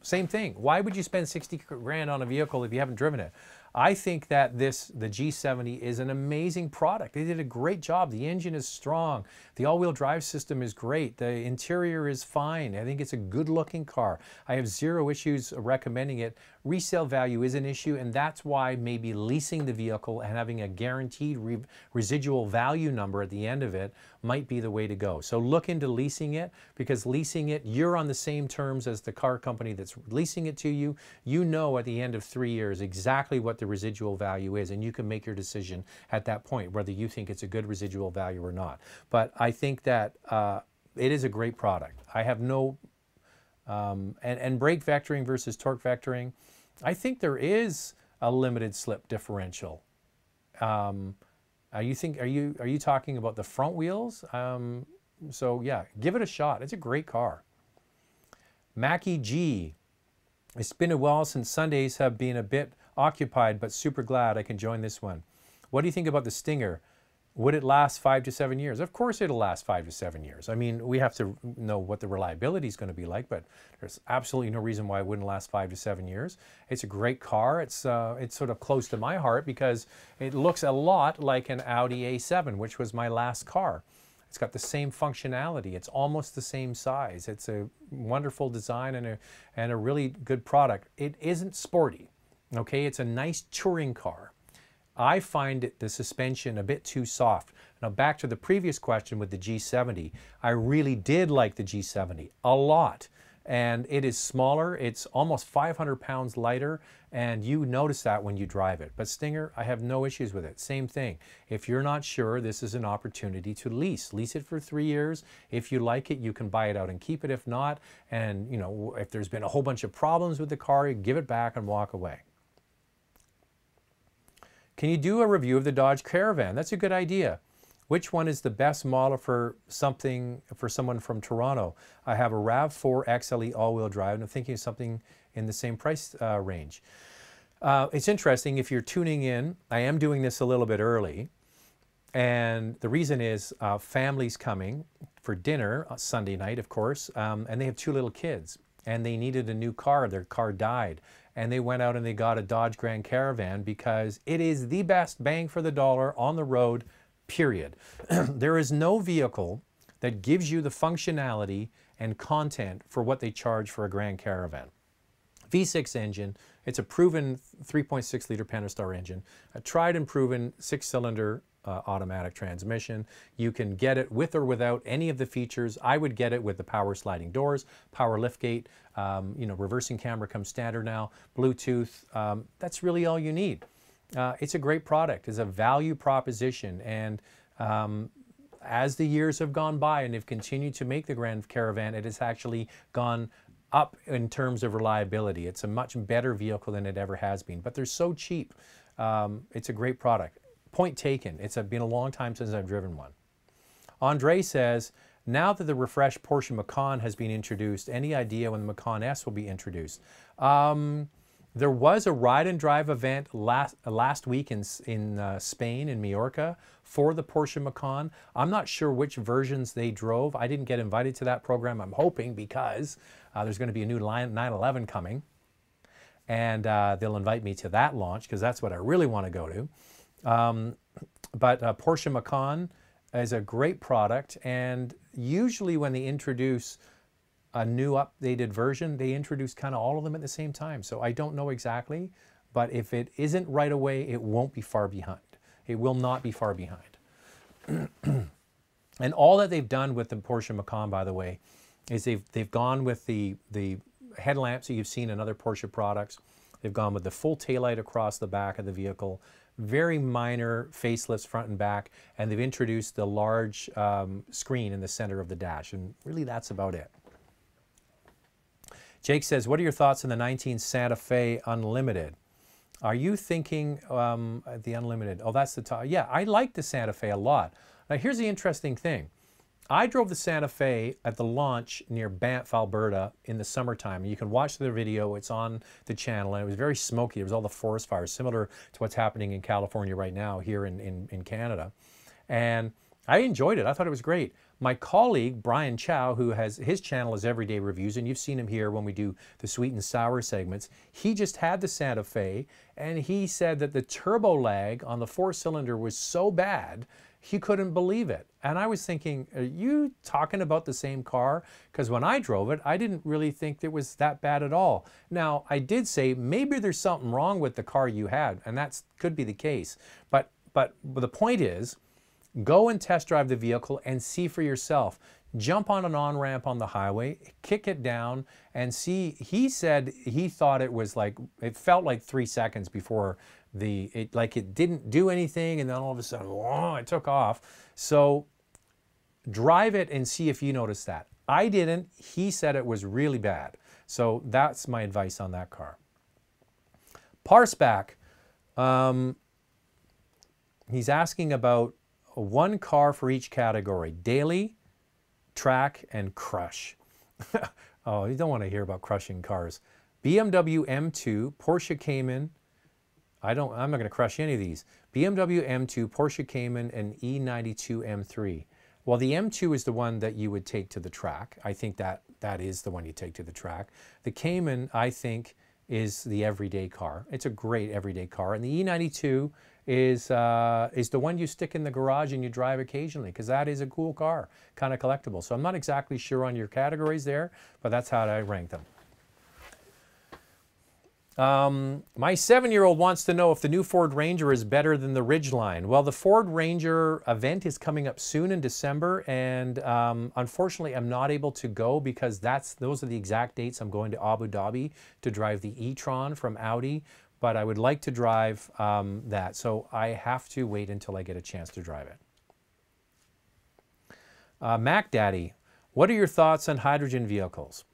same thing. Why would you spend 60 grand on a vehicle if you haven't driven it? I think that the G70 is an amazing product. They did a great job. The engine is strong. The all-wheel drive system is great. The interior is fine. I think it's a good-looking car. I have zero issues recommending it. Resale value is an issue, and that's why maybe leasing the vehicle and having a guaranteed residual value number at the end of it might be the way to go. So look into leasing it, because leasing it, you're on the same terms as the car company that's leasing it to you. You know at the end of 3 years exactly what the residual value is, and you can make your decision at that point whether you think it's a good residual value or not. But I think that it is a great product. I have no and brake vectoring versus torque vectoring, I think there is a limited slip differential. Are you talking about the front wheels? So yeah, give it a shot. It's a great car. Mackie G, it's been a while since Sundays have been a bit occupied, but super glad I can join this one. What do you think about the Stinger? Would it last 5 to 7 years? Of course it'll last 5 to 7 years. I mean, we have to know what the reliability is going to be like, but there's absolutely no reason why it wouldn't last 5 to 7 years. It's a great car. It's sort of close to my heart because it looks a lot like an Audi A7, which was my last car. It's got the same functionality. It's almost the same size. It's a wonderful design and a really good product. It isn't sporty, okay? It's a nice touring car. I find the suspension a bit too soft. Now back to the previous question with the G70, I really did like the G70 a lot. And it is smaller, it's almost 500 pounds lighter, and you notice that when you drive it. But Stinger, I have no issues with it. Same thing. If you're not sure, this is an opportunity to lease. Lease it for 3 years. If you like it, you can buy it out and keep it. If not, and you know, if there's been a whole bunch of problems with the car, you give it back and walk away. Can you do a review of the Dodge Caravan? That's a good idea. Which one is the best model for someone from Toronto? I have a RAV4 XLE all-wheel drive, and I'm thinking of something in the same price range. It's interesting, if you're tuning in, I am doing this a little bit early, and the reason is family's coming for dinner Sunday night, of course, and they have 2 little kids, and they needed a new car. Their car died. And they went out and they got a Dodge Grand Caravan because it is the best bang for the dollar on the road, period. There is no vehicle that gives you the functionality and content for what they charge for a Grand Caravan. V6 engine, it's a proven 3.6 liter Pentastar engine, a tried and proven 6-cylinder automatic transmission. You can get it with or without any of the features. I would get it with the power sliding doors, power liftgate, you know, reversing camera comes standard now, Bluetooth. That's really all you need. It's a great product. It's a value proposition, and as the years have gone by and they've continued to make the Grand Caravan, it has actually gone up in terms of reliability. It's a much better vehicle than it ever has been, but they're so cheap. It's a great product. Point taken. It's been a long time since I've driven one. Andre says, now that the refreshed Porsche Macan has been introduced, any idea when the Macan S will be introduced? There was a ride and drive event last week in Spain, in Majorca, for the Porsche Macan. I'm not sure which versions they drove. I didn't get invited to that program. I'm hoping because there's going to be a new 911 coming, and they'll invite me to that launch because that's what I really want to go to. But Porsche Macan is a great product, and usually when they introduce a new updated version, they introduce kind of all of them at the same time. So I don't know exactly, but if it isn't right away, it won't be far behind. It will not be far behind. And all that they've done with the Porsche Macan, by the way, is they've gone with the headlamps that you've seen in other Porsche products. They've gone with the full taillight across the back of the vehicle, very minor facelifts front and back, and they've introduced the large screen in the center of the dash, and really that's about it. Jake says, what are your thoughts on the 19 Santa Fe Unlimited? Are you thinking the Unlimited? Oh, that's the top. Yeah, I like the Santa Fe a lot. Now, here's the interesting thing. I drove the Santa Fe at the launch near Banff, Alberta in the summertime. You can watch the video. It's on the channel, and it was very smoky. There was all the forest fires, similar to what's happening in California right now here in Canada. And I enjoyed it. I thought it was great. My colleague, Brian Chow, who has his channel is Everyday Reviews, and you've seen him here when we do the sweet and sour segments, he just had the Santa Fe, and he said that the turbo lag on the 4-cylinder was so bad, he couldn't believe it. And I was thinking, are you talking about the same car? Because when I drove it, I didn't really think it was that bad at all. Now, I did say maybe there's something wrong with the car you had, and that could be the case. But the point is, go and test drive the vehicle and see for yourself. Jump on an on-ramp on the highway, kick it down, and see. He said he thought it was like, it felt like 3 seconds before it didn't do anything, and then all of a sudden, whoa, it took off. So drive it and see if you notice that. I didn't. He said it was really bad. So that's my advice on that car. Parsback, he's asking about one car for each category: daily, track, and crush. Oh, you don't want to hear about crushing cars. BMW M2, Porsche Cayman. I'm not going to crush any of these. BMW M2, Porsche Cayman, and E92 M3. Well, the M2 is the one that you would take to the track. I think that is the one you take to the track. The Cayman, I think, is the everyday car. It's a great everyday car. And the E92 is the one you stick in the garage and you drive occasionally, because that is a cool car, kind of collectible. So I'm not exactly sure on your categories there, but that's how I rank them. My 7-year-old wants to know if the new Ford Ranger is better than the Ridgeline. Well, the Ford Ranger event is coming up soon in December, and unfortunately I'm not able to go because those are the exact dates I'm going to Abu Dhabi to drive the e-tron from Audi, but I would like to drive that, so I have to wait until I get a chance to drive it. Mac Daddy, what are your thoughts on hydrogen vehicles?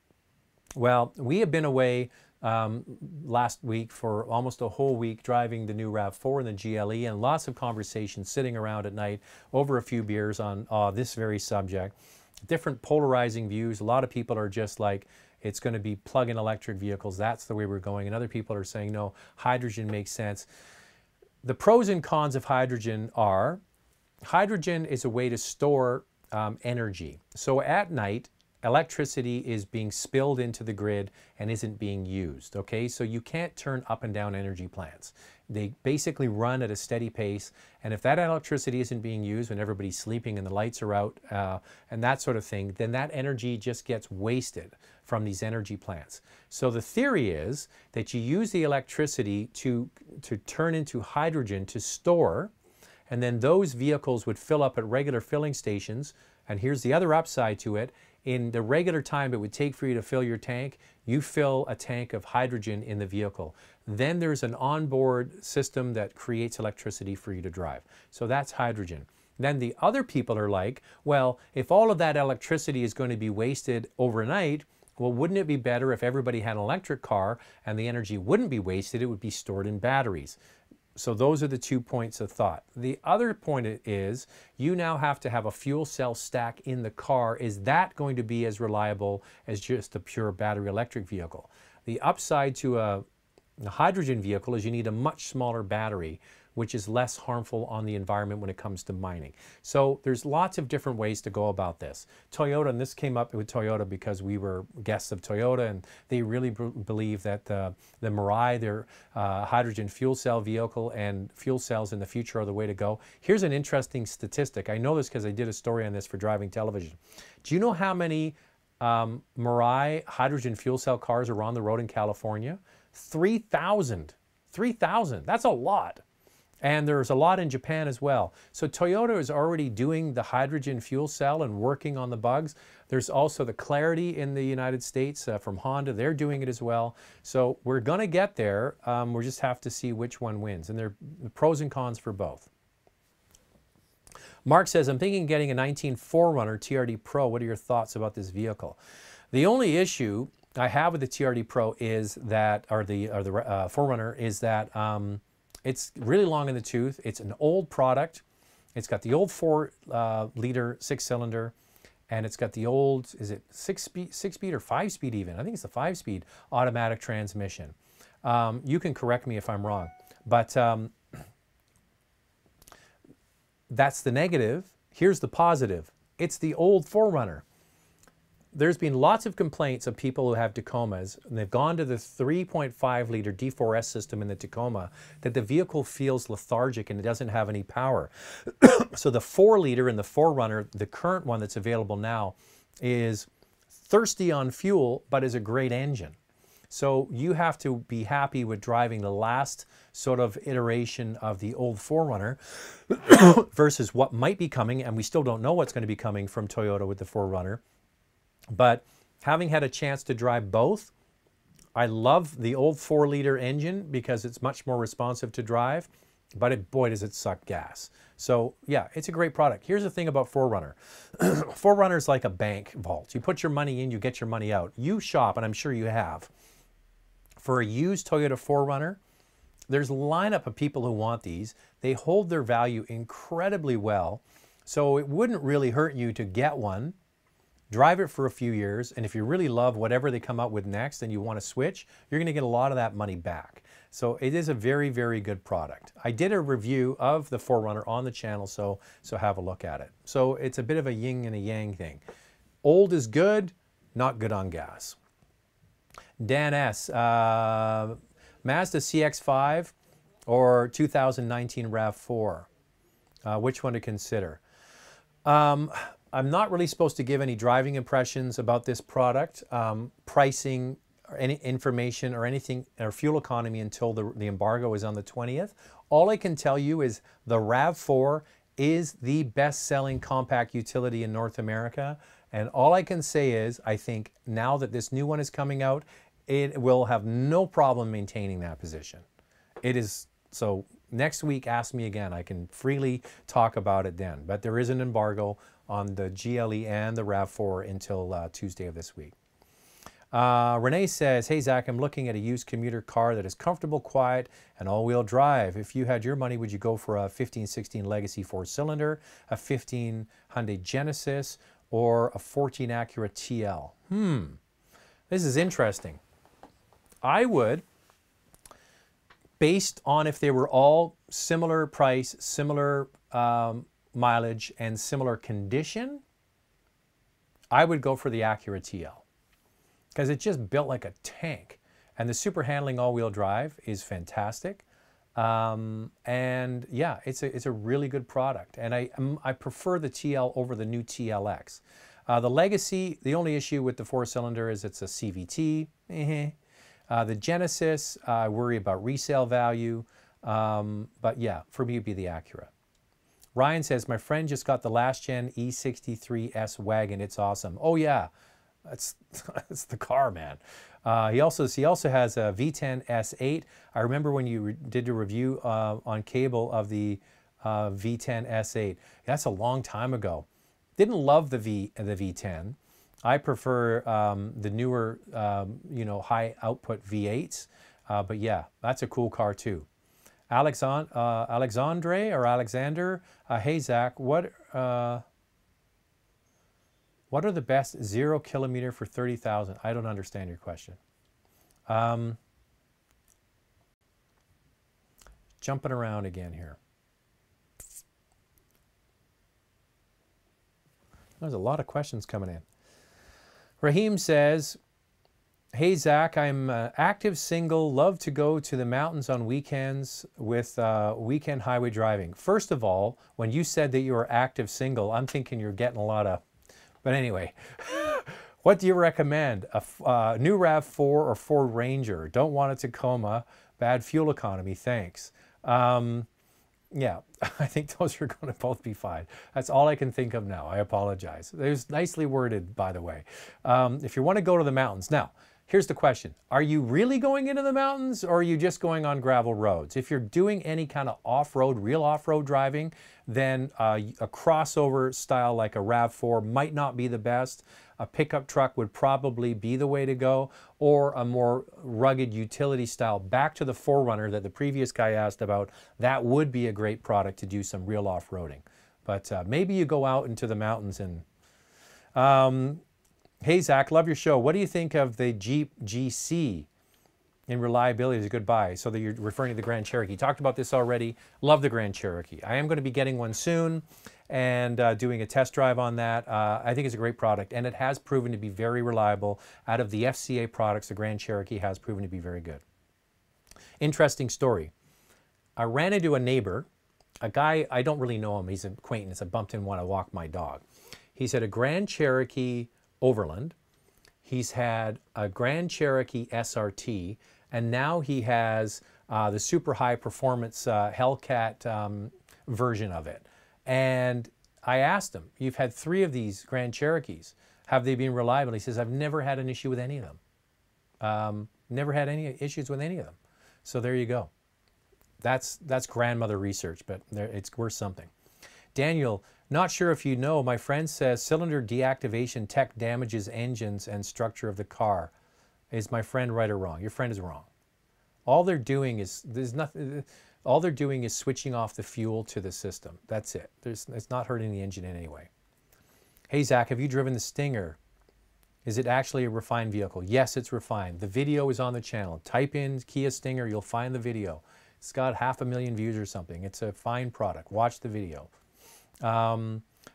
Well, we have been away last week for almost a whole week driving the new RAV4 and the GLE, and lots of conversations sitting around at night over a few beers on this very subject. Different polarizing views. A lot of people are just like, it's going to be plug-in electric vehicles. That's the way we're going. And other people are saying, no, hydrogen makes sense. The pros and cons of hydrogen are, hydrogen is a way to store energy. So at night, electricity is being spilled into the grid and isn't being used, okay? So you can't turn up and down energy plants. They basically run at a steady pace, and if that electricity isn't being used when everybody's sleeping and the lights are out and that sort of thing, then that energy just gets wasted from these energy plants. So the theory is that you use the electricity to turn into hydrogen to store, and then those vehicles would fill up at regular filling stations. And here's the other upside to it. In the regular time it would take for you to fill your tank, you fill a tank of hydrogen in the vehicle. Then there's an onboard system that creates electricity for you to drive. So that's hydrogen. Then the other people are like, well, if all of that electricity is going to be wasted overnight, well, wouldn't it be better if everybody had an electric car and the energy wouldn't be wasted, it would be stored in batteries. So those are the 2 points of thought. The other point is, you now have to have a fuel cell stack in the car. Is that going to be as reliable as just a pure battery electric vehicle? The upside to a hydrogen vehicle is you need a much smaller battery, which is less harmful on the environment when it comes to mining. So there's lots of different ways to go about this. Toyota, and this came up with Toyota because we were guests of Toyota, and they really believe that the Mirai, their hydrogen fuel cell vehicle, and fuel cells in the future are the way to go. Here's an interesting statistic. I know this because I did a story on this for Driving Television. Do you know how many Mirai hydrogen fuel cell cars are on the road in California? 3,000. 3,000. That's a lot. And there's a lot in Japan as well. So Toyota is already doing the hydrogen fuel cell and working on the bugs. There's also the Clarity in the United States from Honda. They're doing it as well. So we're going to get there. We just have to see which one wins. And there are pros and cons for both. Mark says, I'm thinking of getting a 19 4Runner TRD Pro. What are your thoughts about this vehicle? The only issue I have with the TRD Pro is that, or the 4Runner, is that it's really long in the tooth. It's an old product. It's got the old 4-liter 6-cylinder, and it's got the old, is it 6-speed or 5-speed even? I think it's the 5-speed automatic transmission. You can correct me if I'm wrong, but that's the negative. Here's the positive. It's the old 4Runner. There's been lots of complaints of people who have Tacomas, and they've gone to the 3.5-liter D4S system in the Tacoma, that the vehicle feels lethargic and it doesn't have any power. So the 4-liter in the 4Runner, the current one that's available now, is thirsty on fuel, but is a great engine. So you have to be happy with driving the last sort of iteration of the old 4Runner versus what might be coming, and we still don't know what's going to be coming from Toyota with the 4Runner. But having had a chance to drive both, I love the old 4-liter engine because it's much more responsive to drive, but boy, does it suck gas. So yeah, it's a great product. Here's the thing about 4Runner. 4Runner is like a bank vault. You put your money in, you get your money out. You shop, and I'm sure you have, for a used Toyota 4Runner, there's a lineup of people who want these. They hold their value incredibly well, so it wouldn't really hurt you to get one, drive it for a few years, and if you really love whatever they come out with next and you want to switch, you're going to get a lot of that money back. So it is a very, very good product. I did a review of the 4Runner on the channel, so have a look at it. So it's a bit of a yin and a yang thing. Old is good, not good on gas. Dan S., Mazda CX-5 or 2019 RAV4? Which one to consider? I'm not really supposed to give any driving impressions about this product, pricing, or any information or anything, or fuel economy until the embargo is on the 20th. All I can tell you is the RAV4 is the best-selling compact utility in North America. And all I can say is, I think now that this new one is coming out, it will have no problem maintaining that position. It is, so next week, ask me again. I can freely talk about it then. But there is an embargo on the GLE and the RAV4 until Tuesday of this week. Renee says, hey Zach, I'm looking at a used commuter car that is comfortable, quiet, and all-wheel drive. If you had your money, would you go for a 15-16 Legacy 4-cylinder, a 15 Hyundai Genesis, or a 14 Acura TL? This is interesting. I would, based on if they were all similar price, similar mileage, and similar condition, I would go for the Acura TL because it's just built like a tank, and the super handling all-wheel drive is fantastic. And yeah, it's a really good product, and I prefer the TL over the new TLX. The Legacy, the only issue with the 4-cylinder is it's a CVT. The Genesis, I worry about resale value, but yeah, for me it'd be the Acura. Ryan says, my friend just got the last gen E63S wagon. It's awesome. Oh yeah, that's the car, man. He also has a V10 S8. I remember when you did a review on cable of the V10 S8. That's a long time ago. Didn't love the V10. I prefer the newer, high output V8s. But yeah, that's a cool car too. Alexandre or Alexander, hey Zach, what are the best 0 kilometer for 30,000? I don't understand your question. Jumping around again here. There's a lot of questions coming in. Raheem says, hey, Zach, I'm active single, love to go to the mountains on weekends with weekend highway driving. First of all, when you said that you were active single, I'm thinking you're getting a lot of, but anyway, what do you recommend? A new RAV4 or Ford Ranger? Don't want a Tacoma, bad fuel economy, thanks. Yeah, I think those are going to both be fine. That's all I can think of now. I apologize. It was nicely worded, by the way. If you want to go to the mountains. Now, here's the question. Are you really going into the mountains, or are you just going on gravel roads? If you're doing any kind of off-road, real off-road driving, then a crossover style like a RAV4 might not be the best. A pickup truck would probably be the way to go, or a more rugged utility style. Back to the 4Runner that the previous guy asked about, that would be a great product to do some real off-roading. But maybe you go out into the mountains and... hey, Zach, love your show. What do you think of the Jeep GC in reliability as a good buy? So that you're referring to the Grand Cherokee. Talked about this already. Love the Grand Cherokee. I am going to be getting one soon and doing a test drive on that. I think it's a great product, and it has proven to be very reliable. Out of the FCA products, the Grand Cherokee has proven to be very good. Interesting story. I ran into a neighbor, a guy, I don't really know him. He's an acquaintance. I bumped in when I walked my dog. He said a Grand Cherokee Overland. He's had a Grand Cherokee SRT, and now he has the super high performance Hellcat version of it. And I asked him, you've had 3 of these Grand Cherokees. Have they been reliable? He says, I've never had an issue with any of them. Never had any issues with any of them. So there you go. That's grandmother research, but it's worth something. Daniel, not sure if you know, my friend says cylinder deactivation tech damages engines and structure of the car. Is my friend right or wrong? Your friend is wrong. All they're doing is, all they're doing is switching off the fuel to the system. That's it. It's not hurting the engine in any way. Hey, Zach, have you driven the Stinger? Is it actually a refined vehicle? Yes, it's refined. The video is on the channel. Type in Kia Stinger, you'll find the video. It's got 500,000 views or something. It's a fine product. Watch the video.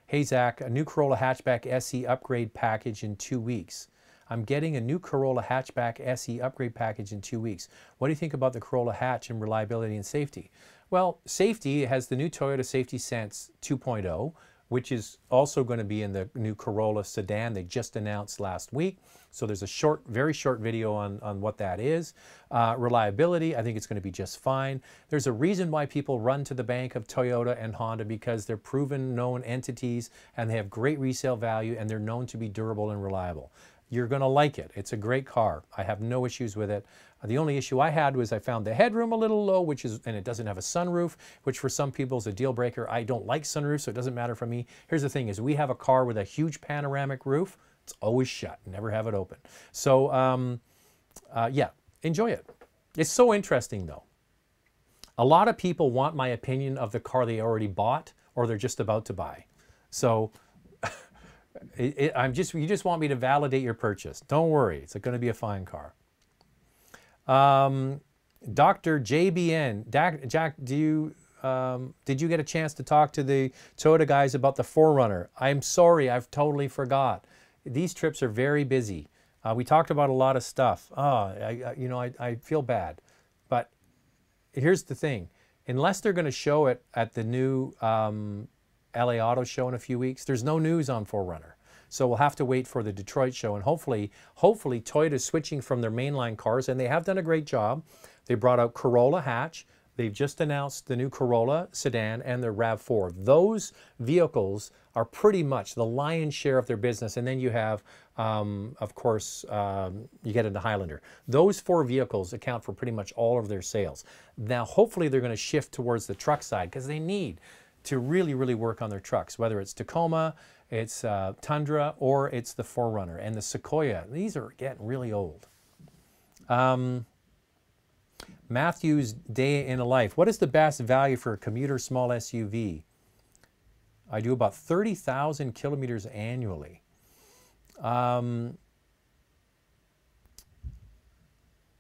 Hey, Zach, a new Corolla Hatchback SE upgrade package in 2 weeks. I'm getting a new Corolla Hatchback SE upgrade package in 2 weeks. What do you think about the Corolla Hatch and reliability and safety? Well, safety has the new Toyota Safety Sense 2.0, which is also going to be in the new Corolla sedan they just announced last week. So there's a short, very short video on what that is. Reliability, I think it's going to be just fine. There's a reason why people run to the bank of Toyota and Honda, because they're proven known entities and they have great resale value and they're known to be durable and reliable. You're going to like it. It's a great car. I have no issues with it. The only issue I had was I found the headroom a little low, and it doesn't have a sunroof, which for some people is a deal breaker. I don't like sunroofs, so it doesn't matter for me. Here's the thing is we have a car with a huge panoramic roof. It's always shut. Never have it open. So, yeah, enjoy it. It's so interesting, though. A lot of people want my opinion of the car they already bought or they're just about to buy. So... you just want me to validate your purchase. Don't worry, it's going to be a fine car. Dr. JBN, Jack, did you get a chance to talk to the Toyota guys about the 4Runner? I'm sorry, I've totally forgot. These trips are very busy. We talked about a lot of stuff. I feel bad. But here's the thing. Unless they're going to show it at the new LA Auto Show in a few weeks, there's no news on 4Runner. So we'll have to wait for the Detroit show, and hopefully Toyota's switching from their mainline cars, and they have done a great job. They brought out Corolla Hatch. They've just announced the new Corolla sedan and their RAV4. Those vehicles are pretty much the lion's share of their business, and then you have, of course, you get into Highlander. Those 4 vehicles account for pretty much all of their sales. Now, hopefully they're going to shift towards the truck side, because they need to really, really work on their trucks, whether it's Tacoma, it's Tundra, or it's the 4Runner. And the Sequoia, these are getting really old. Matthew's Day in a Life. What is the best value for a commuter small SUV? I do about 30,000 kilometers annually. I'm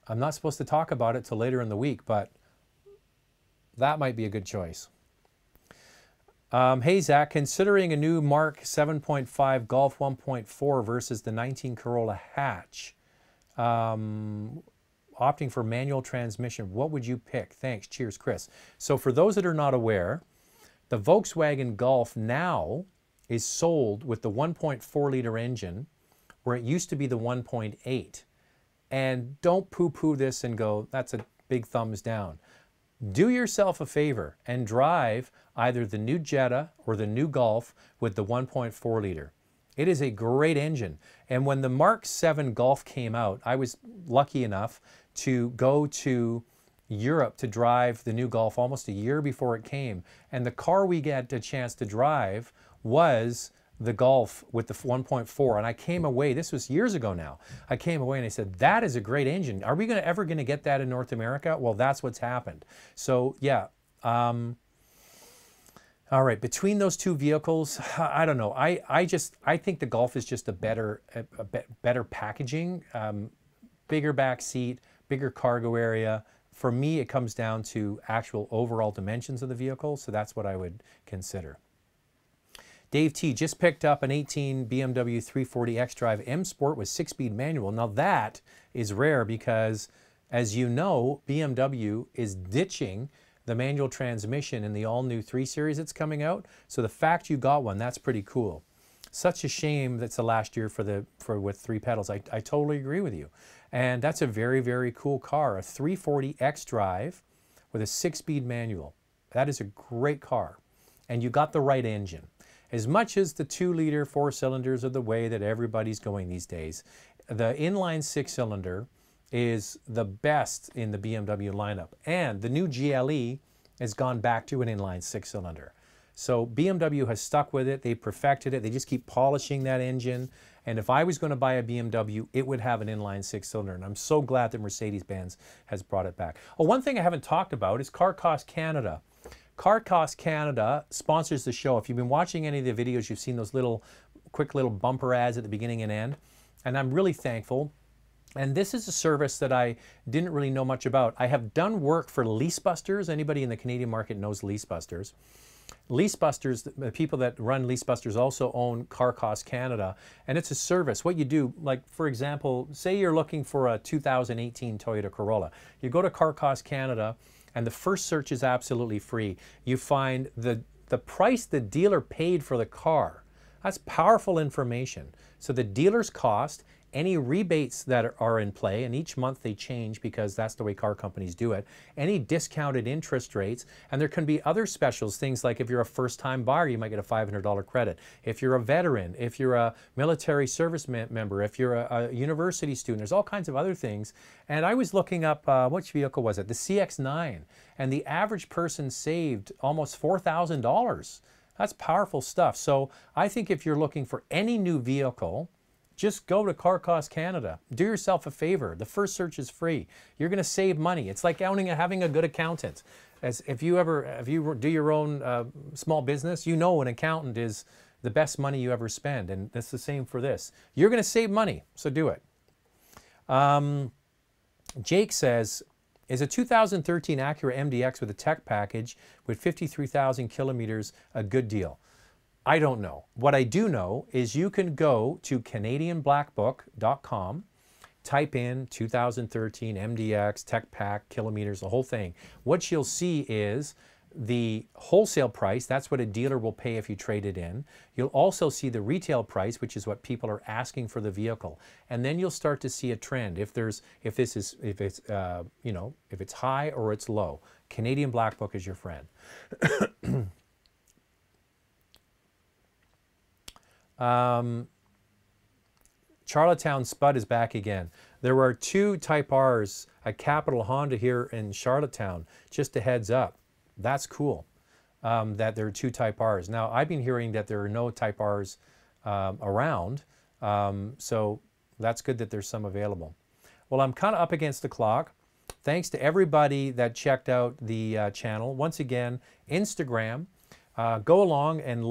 not supposed to talk about it till later in the week, but that might be a good choice. Hey, Zach, considering a new Mark 7.5 Golf 1.4 versus the 19 Corolla hatch, opting for manual transmission, what would you pick? Thanks. Cheers, Chris. So for those that are not aware, the Volkswagen Golf now is sold with the 1.4 liter engine, where it used to be the 1.8. And don't poo-poo this and go, that's a big thumbs down. Do yourself a favor and drive either the new Jetta or the new Golf with the 1.4 liter. It is a great engine. And when the Mark 7 Golf came out, I was lucky enough to go to Europe to drive the new Golf almost a year before it came. And the car we got a chance to drive was the Golf with the 1.4. And I came away, this was years ago now, I came away and I said, that is a great engine. Are we ever going to get that in North America? Well, that's what's happened. So yeah. All right, between those two vehicles, I don't know. I think the Golf is just a better packaging, bigger back seat, bigger cargo area. For me, it comes down to actual overall dimensions of the vehicle, so that's what I would consider. Dave T just picked up an 18 BMW 340 xDrive M Sport with 6-speed manual. Now that is rare because, as you know, BMW is ditching the manual transmission in the all-new 3 Series that's coming out. So the fact you got one, that's pretty cool. Such a shame that's the last year with 3 pedals. I totally agree with you. And that's a very, very cool car, a 340 xDrive with a 6-speed manual. That is a great car. And you got the right engine. As much as the 2-liter 4-cylinders are the way that everybody's going these days, the inline 6-cylinder is the best in the BMW lineup. And the new GLE has gone back to an inline 6-cylinder. So BMW has stuck with it. They perfected it. They just keep polishing that engine. And if I was going to buy a BMW, it would have an inline 6-cylinder. And I'm so glad that Mercedes-Benz has brought it back. Oh, one thing I haven't talked about is Car Cost Canada. Car Cost Canada sponsors the show. If you've been watching any of the videos, you've seen those quick little bumper ads at the beginning and end. And I'm really thankful. And this is a service that I didn't really know much about. I have done work for Leasebusters. Anybody in the Canadian market knows Leasebusters. Leasebusters, the people that run Leasebusters also own Car Cost Canada, and it's a service. What you do, like for example, say you're looking for a 2018 Toyota Corolla. You go to Car Cost Canada, and the first search is absolutely free. You find the price the dealer paid for the car. That's powerful information. So the dealer's cost, any rebates that are in play, and each month they change because that's the way car companies do it, any discounted interest rates, and there can be other specials, things like if you're a first-time buyer, you might get a $500 credit. If you're a veteran, if you're a military service member, if you're a university student, there's all kinds of other things. And I was looking up, which vehicle was it? The CX-9, and the average person saved almost $4,000. That's powerful stuff. So I think if you're looking for any new vehicle, just go to Car Cost Canada. Do yourself a favor. The first search is free. You're going to save money. It's like having a good accountant. If you do your own small business, you know an accountant is the best money you ever spend, and that's the same for this. You're going to save money, so do it. Jake says, is a 2013 Acura MDX with a tech package with 53,000 kilometers a good deal? I don't know. What I do know is you can go to CanadianBlackBook.com, type in 2013 MDX, Tech Pack, kilometers, the whole thing. What you'll see is the wholesale price. That's what a dealer will pay if you trade it in. You'll also see the retail price, which is what people are asking for the vehicle. And then you'll start to see a trend if it's high or it's low. Canadian Black Book is your friend. Charlottetown Spud is back again. There are 2 Type Rs, a Capital Honda here in Charlottetown. Just a heads up. That's cool that there are 2 Type Rs. Now, I've been hearing that there are no Type Rs around, so that's good that there's some available. Well, I'm kind of up against the clock. Thanks to everybody that checked out the channel. Once again, Instagram. Go along and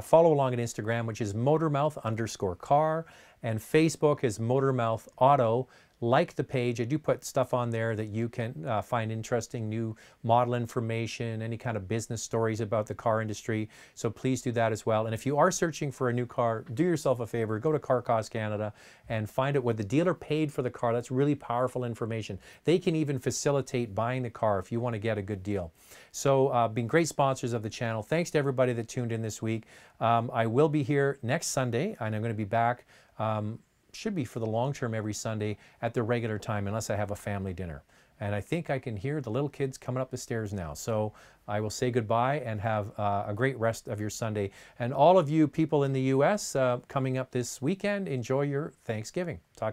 follow along on Instagram, which is Motormouth_car, and Facebook is Motormouth Auto. like the page. I do put stuff on there that you can find interesting, new model information, any kind of business stories about the car industry. So please do that as well. And if you are searching for a new car, do yourself a favor, go to Car Cost Canada and find out what the dealer paid for the car. That's really powerful information. They can even facilitate buying the car if you want to get a good deal. So being great sponsors of the channel. Thanks to everybody that tuned in this week. I will be here next Sunday, and I'm going to be back, should be for the long term every Sunday at the regular time, unless I have a family dinner. And I think I can hear the little kids coming up the stairs now. So I will say goodbye and have a great rest of your Sunday. And all of you people in the U.S. Coming up this weekend, enjoy your Thanksgiving. Talk